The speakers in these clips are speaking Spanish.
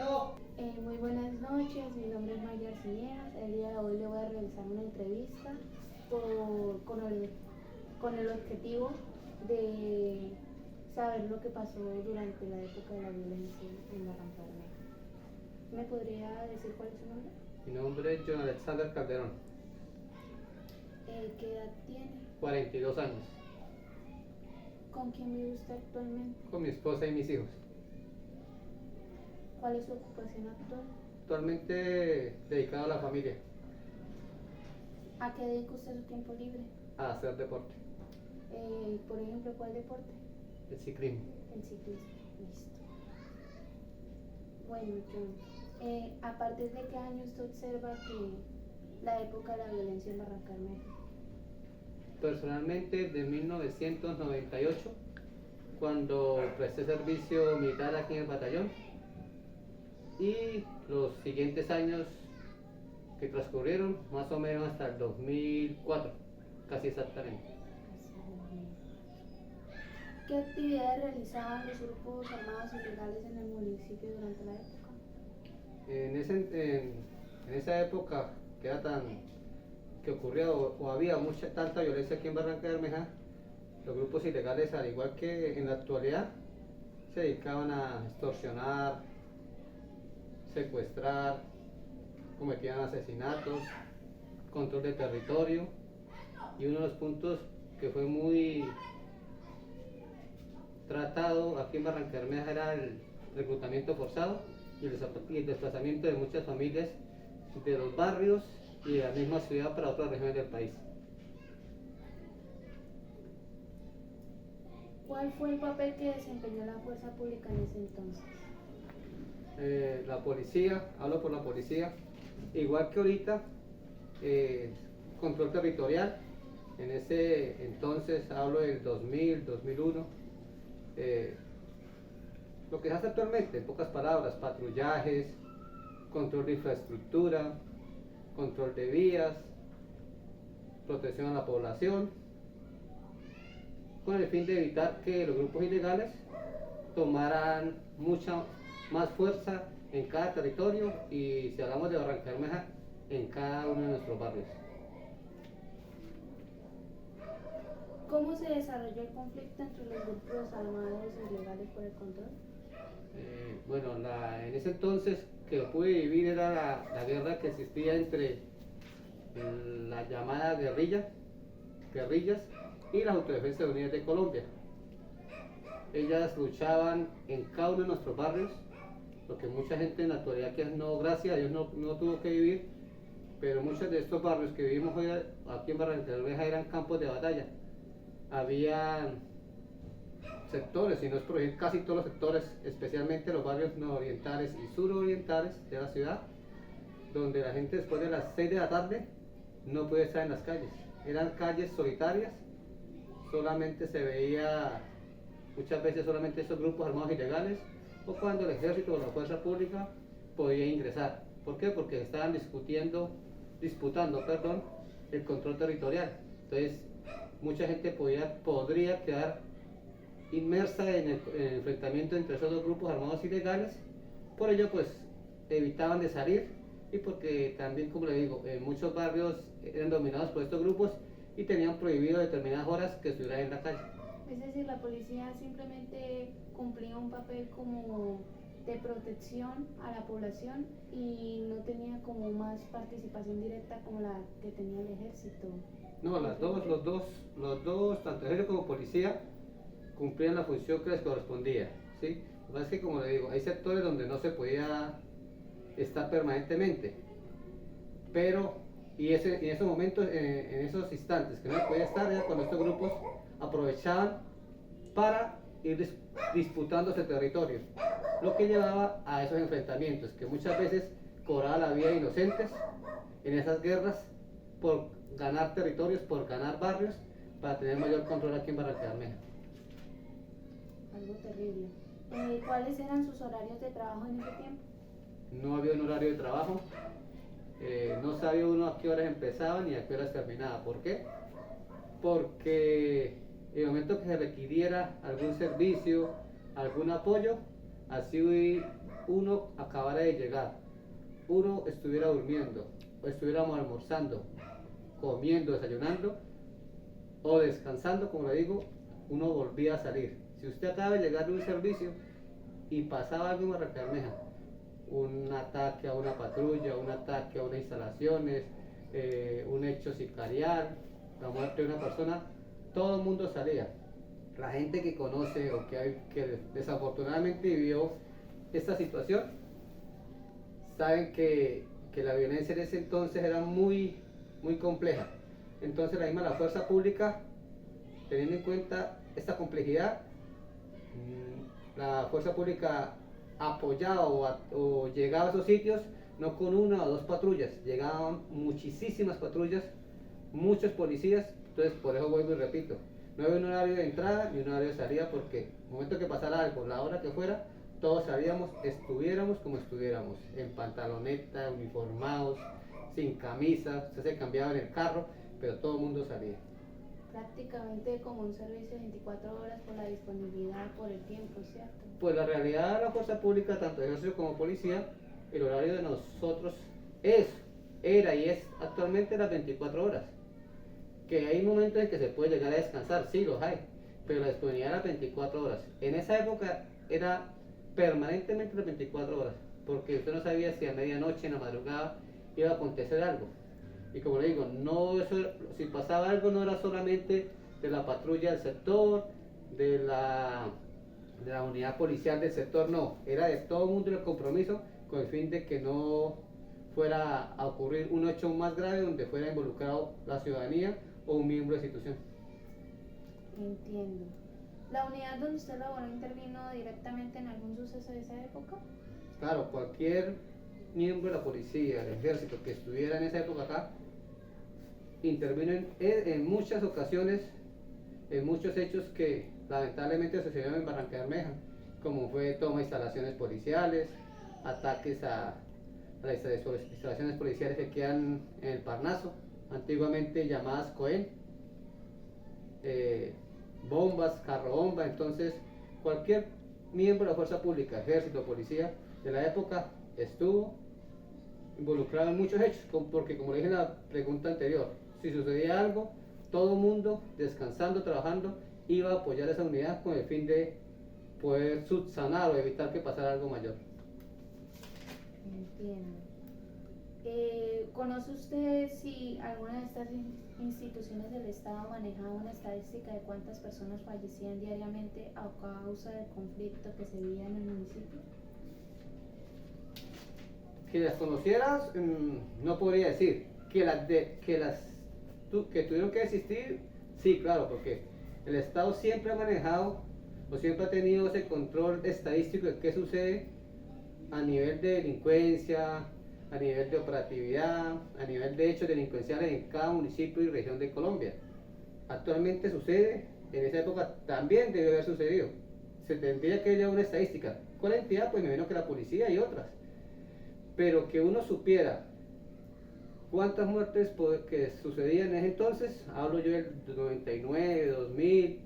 Muy buenas noches, mi nombre es Maya Arciniegas. El día de hoy le voy a realizar una entrevista con el objetivo de saber lo que pasó durante la época de la violencia en Barranca Bermeja. ¿Me podría decir cuál es su nombre? Mi nombre es John Alexander Calderón, ¿Qué edad tiene? 42 años, ¿Con quién vive usted actualmente? con mi esposa y mis hijos. ¿Cuál es su ocupación actual? Actualmente dedicado a la familia, ¿A qué dedica usted su tiempo libre? a hacer deporte, Por ejemplo, ¿cuál deporte? el ciclismo. El ciclismo. Listo. Bueno, John, ¿a partir de qué año usted observa que la época de la violencia en Barranca Bermeja? Personalmente, de 1998, cuando presté servicio militar aquí en el batallón, y los siguientes años que transcurrieron, más o menos hasta el 2004, casi exactamente. ¿Qué actividades realizaban los grupos armados ilegales en el municipio durante la época? En esa época que ocurría o había tanta violencia aquí en Barranca Bermeja, los grupos ilegales, al igual que en la actualidad, se dedicaban a extorsionar, secuestrar, cometían asesinatos, control de territorio, y uno de los puntos que fue muy tratado aquí en Barranca Bermeja era el reclutamiento forzado y el desplazamiento de muchas familias de los barrios y de la misma ciudad para otras regiones del país. ¿Cuál fue el papel que desempeñó la fuerza pública en ese entonces? La policía, hablo por la policía, igual que ahorita, control territorial. En ese entonces, hablo del 2000, 2001, lo que se hace actualmente, en pocas palabras: patrullajes, control de infraestructura, control de vías, protección a la población, con el fin de evitar que los grupos ilegales tomaran mucha más fuerza en cada territorio, y si hablamos de Barranca Bermeja, en cada uno de nuestros barrios. ¿Cómo se desarrolló el conflicto entre los grupos armados ilegales por el control? En ese entonces que lo pude vivir era la guerra que existía entre la llamada guerrillas y las Autodefensas Unidas de Colombia. Ellas luchaban en cada uno de nuestros barrios, lo que mucha gente en la actualidad, que no, gracias a Dios, no tuvo que vivir, pero muchos de estos barrios que vivimos hoy aquí en Barranca Bermeja eran campos de batalla. Habían sectores, si no es por decir casi todos los sectores, especialmente los barrios nororientales y surorientales de la ciudad, donde la gente después de las 6 de la tarde no podía estar en las calles. Eran calles solitarias, solamente se veía muchas veces solamente esos grupos armados ilegales, o cuando el ejército o la fuerza pública podía ingresar. ¿Por qué? Porque estaban disputando el control territorial. Entonces mucha gente podría quedar inmersa en el enfrentamiento entre esos dos grupos armados ilegales. Por ello, pues, evitaban de salir, y porque también, como le digo, muchos barrios eran dominados por estos grupos y tenían prohibido determinadas horas que estuvieran en la calle. Es decir, la policía simplemente cumplía un papel como de protección a la población y no tenía como más participación directa como la que tenía el ejército. No, los dos, tanto ejército como policía, cumplían la función que les correspondía, ¿sí? Lo que pasa es que, como le digo, hay sectores donde no se podía estar permanentemente, pero en esos momentos, en esos instantes que no se podía estar, era cuando estos grupos aprovechaban para ir disputando ese territorio, lo que llevaba a esos enfrentamientos que muchas veces cobraba la vida de inocentes en esas guerras por ganar territorios, por ganar barrios, para tener mayor control aquí en Barranca Bermeja. Algo terrible. ¿Cuáles eran sus horarios de trabajo en ese tiempo? No había un horario de trabajo, no sabía uno a qué horas empezaba ni a qué horas terminaba. ¿Por qué? Porque en el momento que se requiriera algún servicio, algún apoyo, así uno acabara de llegar, uno estuviera durmiendo, o estuviéramos almorzando, comiendo, desayunando, o descansando, como le digo, uno volvía a salir. Si usted acaba de llegar de un servicio y pasaba algo en Barrancabermeja, un ataque a una patrulla, un ataque a unas instalaciones, un hecho sicarial, la muerte de una persona, todo el mundo salía. La gente que conoce o que desafortunadamente vivió esta situación, saben que la violencia en ese entonces era muy, muy compleja. Entonces la fuerza pública, teniendo en cuenta esta complejidad, la fuerza pública apoyaba o llegaba a esos sitios no con una o dos patrullas, llegaban muchísimas patrullas, muchos policías. Entonces por eso vuelvo y repito, no había un horario de entrada ni un horario de salida, porque en el momento que pasara algo, la hora que fuera, todos salíamos, estuviéramos como estuviéramos, en pantaloneta, uniformados, sin camisa, se cambiaba en el carro, pero todo el mundo salía. Prácticamente como un servicio de 24 horas por la disponibilidad, por el tiempo, ¿cierto? Pues la realidad de la fuerza pública, tanto de ejército como policía, el horario de nosotros era y es actualmente las 24 horas. Que hay momentos en que se puede llegar a descansar, sí los hay, pero la disponibilidad era las 24 horas. En esa época era permanentemente las 24 horas, porque usted no sabía si a medianoche, en la madrugada, iba a acontecer algo. Y como le digo, si pasaba algo no era solamente de la patrulla del sector, de la unidad policial del sector, no, era de todo el mundo el compromiso con el fin de que no fuera a ocurrir un hecho más grave donde fuera involucrado la ciudadanía o un miembro de la institución. Entiendo. ¿La unidad donde usted laboró intervino directamente en algún suceso de esa época? Claro, cualquier miembro de la policía, del ejército que estuviera en esa época acá, intervino en muchas ocasiones, en muchos hechos que lamentablemente sucedieron en Barrancabermeja, como fue toma de instalaciones policiales, ataques a las instalaciones policiales que quedan en el Parnaso, antiguamente llamadas Cohen, bombas, carro bomba. Entonces cualquier miembro de la fuerza pública, ejército, policía de la época estuvo involucrado en muchos hechos, porque como le dije en la pregunta anterior, si sucedía algo, todo el mundo descansando, trabajando, iba a apoyar a esa unidad con el fin de poder subsanar o evitar que pasara algo mayor. Entiendo. ¿Conoce usted si alguna de estas instituciones del Estado manejaba una estadística de cuántas personas fallecían diariamente a causa del conflicto que se vivía en el municipio? Que las conocieras, no podría decir. Que tuvieron que existir, sí, claro, porque el Estado siempre ha manejado o siempre ha tenido ese control estadístico de qué sucede a nivel de delincuencia, a nivel de operatividad, a nivel de hechos delincuenciales en cada municipio y región de Colombia. Actualmente sucede, en esa época también debe haber sucedido. Se tendría que llevar una estadística. ¿Cuál entidad? Pues me imagino que la policía y otras. Pero que uno supiera cuántas muertes que sucedían en ese entonces, hablo yo del 99, 2000,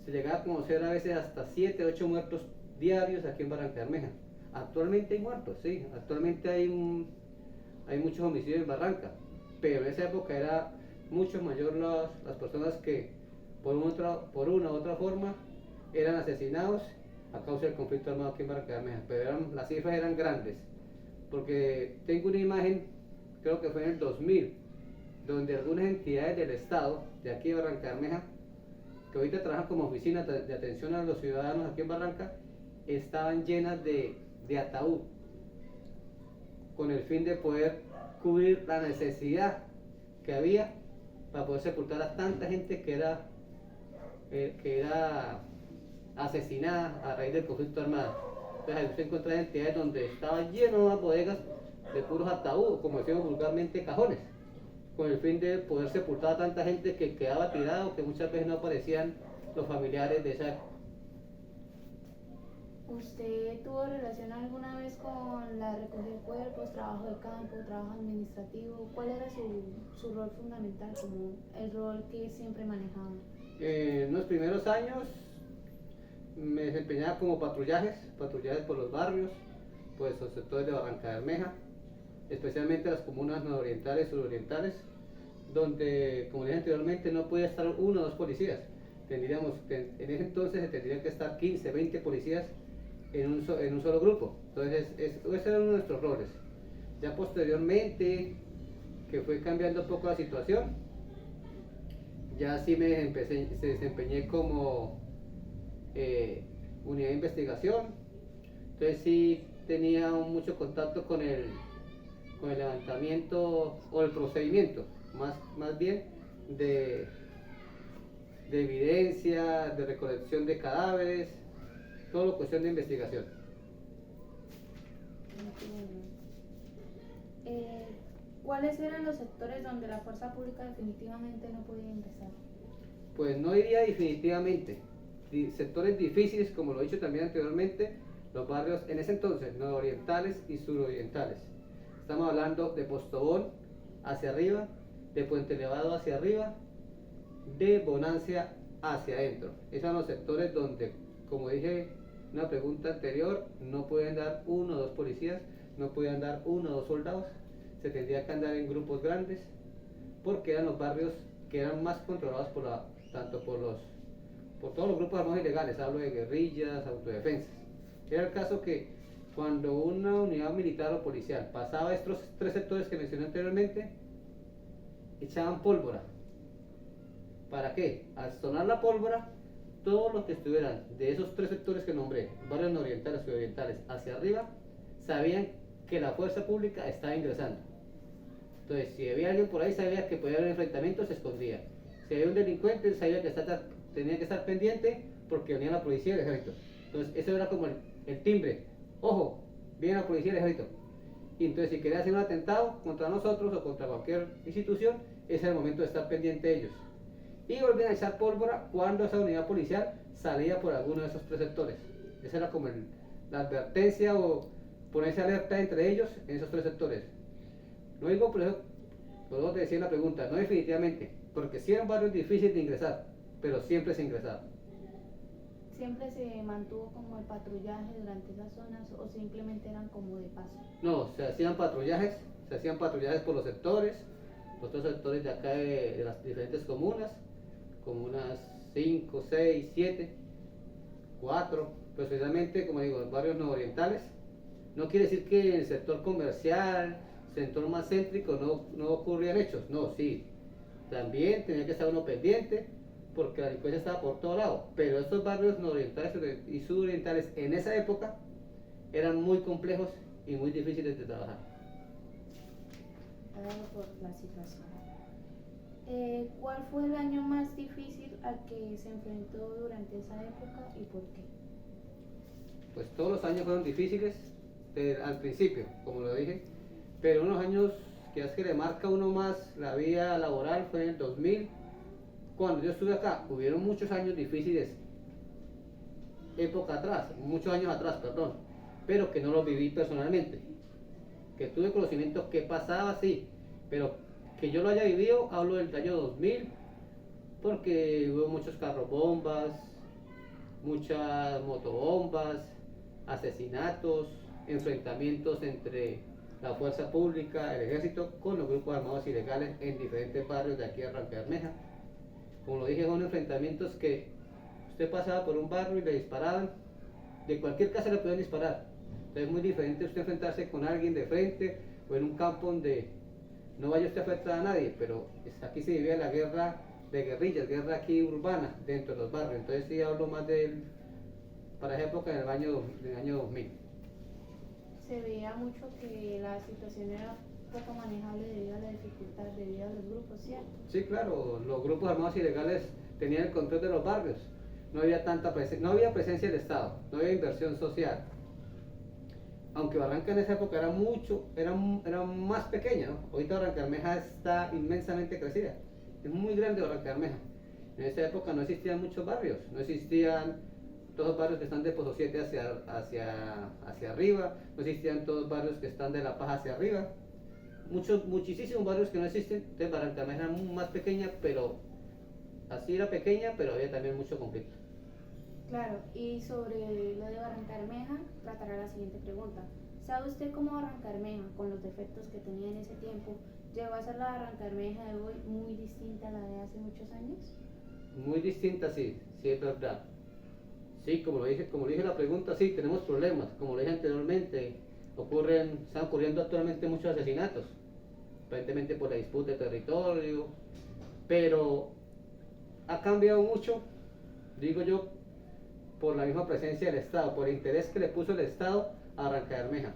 se llegaba a conocer a veces hasta 7, 8 muertos diarios aquí en Barrancabermeja. Actualmente hay muertos, sí, actualmente hay muchos homicidios en Barranca, pero en esa época era mucho mayor las personas que por una u otra forma eran asesinados a causa del conflicto armado aquí en Barrancabermeja, pero las cifras eran grandes, porque tengo una imagen, creo que fue en el 2000, donde algunas entidades del Estado de aquí de Barrancabermeja, que ahorita trabajan como oficinas de atención a los ciudadanos aquí en Barranca, estaban llenas de ataúd, con el fin de poder cubrir la necesidad que había para poder sepultar a tanta gente que era asesinada a raíz del conflicto armado. Entonces usted encuentra entidades donde estaban llenas las bodegas de puros ataúdes, como decimos vulgarmente, cajones, con el fin de poder sepultar a tanta gente que quedaba tirada o que muchas veces no aparecían los familiares de esa época. ¿Usted tuvo relación alguna vez con la recogida de cuerpos, trabajo de campo, trabajo administrativo? ¿Cuál era su rol fundamental, como el rol que siempre manejaba? En los primeros años me desempeñaba como patrullajes por los barrios, pues los sectores de Barranca Bermeja, especialmente las comunas nororientales y surorientales, donde, como dije anteriormente, no podía estar uno o dos policías. En ese entonces se tendrían que estar 15, 20 policías en un solo grupo. Entonces, ese era uno de nuestros roles. Ya posteriormente, que fue cambiando un poco la situación, ya sí desempeñé como unidad de investigación. Entonces sí tenía mucho contacto con el levantamiento o el procedimiento, más bien de evidencia, de recolección de cadáveres, todo cuestión de investigación. ¿Cuáles eran los sectores donde la fuerza pública definitivamente no podía ingresar? Pues no diría definitivamente. Sectores difíciles, como lo he dicho también anteriormente, los barrios en ese entonces, nororientales y surorientales. Estamos hablando de Postobón hacia arriba, de Puente Elevado hacia arriba, de Bonancia hacia adentro. Esos son los sectores donde, como dije en una pregunta anterior, no pueden dar uno o dos policías, no pueden dar uno o dos soldados, se tendría que andar en grupos grandes, porque eran los barrios que eran más controlados por todos los grupos armados ilegales. Hablo de guerrillas, autodefensas. Era el caso que cuando una unidad militar o policial pasaba estos tres sectores que mencioné anteriormente, echaban pólvora. ¿Para qué? Al sonar la pólvora, todos los que estuvieran de esos tres sectores que nombré, barrios nororientales y orientales, hacia arriba, sabían que la fuerza pública estaba ingresando. Entonces, si había alguien por ahí, sabía que podía haber enfrentamientos, se escondía. Si había un delincuente, sabía que tenía que estar pendiente porque venía la policía y el ejército. Entonces, eso era como el timbre. Ojo, viene la policía y el ejército. Y entonces, si quería hacer un atentado contra nosotros o contra cualquier institución, ese era el momento de estar pendiente de ellos. Y volvían a echar pólvora cuando esa unidad policial salía por alguno de esos tres sectores. Esa era como la advertencia o ponerse alerta entre ellos en esos tres sectores. No digo por eso, podemos decir la pregunta, no definitivamente, porque sí eran barrios difíciles de ingresar, pero siempre se ingresaba. ¿Siempre se mantuvo como el patrullaje durante esas zonas o simplemente eran como de paso? No, se hacían patrullajes por los sectores de acá de las diferentes comunas unas 5, 6, 7, 4, pero especialmente, como digo, en barrios nororientales. No quiere decir que en el sector comercial, sector más céntrico, no ocurrían hechos. No, sí, también tenía que estar uno pendiente porque la delincuencia estaba por todo lado. Pero estos barrios nororientales y surorientales en esa época eran muy complejos y muy difíciles de trabajar. Por la situación. ¿Cuál fue el año más difícil al que se enfrentó durante esa época y por qué? Pues todos los años fueron difíciles al principio, como lo dije, pero unos años que es que le marca uno más la vida laboral fue en el 2000. Cuando yo estuve acá, hubieron muchos años difíciles, muchos años atrás, perdón, pero que no los viví personalmente. Que tuve conocimiento que pasaba, sí, pero que yo lo haya vivido, hablo del año 2000, porque hubo muchos carros bombas, muchas motobombas, asesinatos, enfrentamientos entre la fuerza pública, el ejército, con los grupos armados ilegales en diferentes barrios de aquí de Barranca Bermeja. Como lo dije, son enfrentamientos que usted pasaba por un barrio y le disparaban, de cualquier casa le podían disparar. Entonces es muy diferente usted enfrentarse con alguien de frente o en un campo donde no vaya usted a afectar a nadie, pero aquí se vivía la guerra de guerrillas, guerra aquí urbana dentro de los barrios. Entonces sí hablo más para esa época en el año 2000. Se veía mucho que la situación era poco manejable debido a la dificultad, debido a los grupos, ¿cierto? Sí, claro, los grupos armados ilegales tenían el control de los barrios. No había no había presencia del Estado, no había inversión social. Aunque Barranca en esa época era más pequeña, ¿no? Ahorita Barranca Bermeja está inmensamente crecida. Es muy grande Barranca Bermeja. En esa época no existían muchos barrios, no existían todos los barrios que están de Pozo 7 hacia arriba, no existían todos los barrios que están de La Paja hacia arriba. Muchísimos barrios que no existen. Entonces Barranca Bermeja era más pequeña, pero así era pequeña, pero había también mucho conflicto. Claro, y sobre lo de Barrancabermeja, tratará la siguiente pregunta. ¿Sabe usted cómo Barrancabermeja, con los defectos que tenía en ese tiempo, llegó a ser la Barrancabermeja de hoy muy distinta a la de hace muchos años? Muy distinta, sí, sí es verdad. Sí, como lo dije en la pregunta, sí, tenemos problemas. Como lo dije anteriormente, están ocurriendo actualmente muchos asesinatos, aparentemente por la disputa de territorio, pero ha cambiado mucho, digo yo, por la misma presencia del Estado, por el interés que le puso el Estado a Barrancabermeja.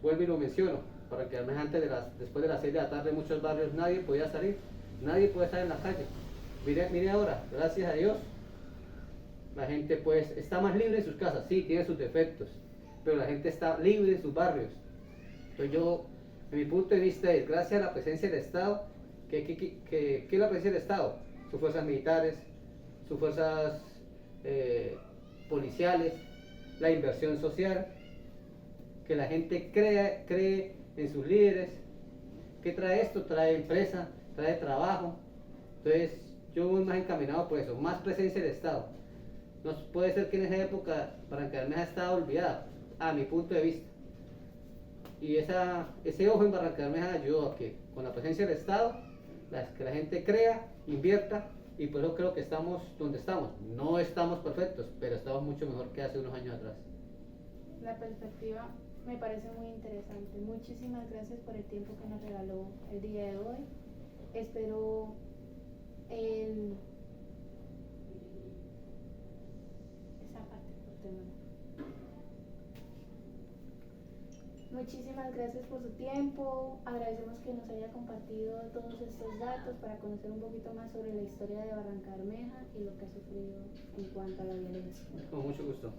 Vuelvo y lo menciono, Barrancabermeja después de las 6 de la tarde, en muchos barrios nadie podía salir, nadie puede estar en la calle. Mire ahora, gracias a Dios, la gente pues está más libre en sus casas, sí, tiene sus defectos, pero la gente está libre en sus barrios. Entonces yo, en mi punto de vista, es gracias a la presencia del Estado, ¿qué es la presencia del Estado? Sus fuerzas militares, sus fuerzas policiales, la inversión social, que la gente cree en sus líderes. ¿Qué trae esto? Trae empresa, trae trabajo. Entonces yo voy más encaminado por eso, más presencia del Estado. No puede ser que en esa época Barrancabermeja estaba olvidada, a mi punto de vista. Y ese ojo en Barrancabermeja ayudó a que con la presencia del Estado, que la gente crea, invierta, y por eso creo que estamos donde estamos. No estamos perfectos, pero estamos mucho mejor que hace unos años atrás. La perspectiva me parece muy interesante. Muchísimas gracias por el tiempo que nos regaló el día de hoy. Espero esa parte cortémosla. Muchísimas gracias por su tiempo. Agradecemos que nos haya compartido todos estos datos para conocer un poquito más sobre la historia de Barrancabermeja y lo que ha sufrido en cuanto a la violencia. Con mucho gusto.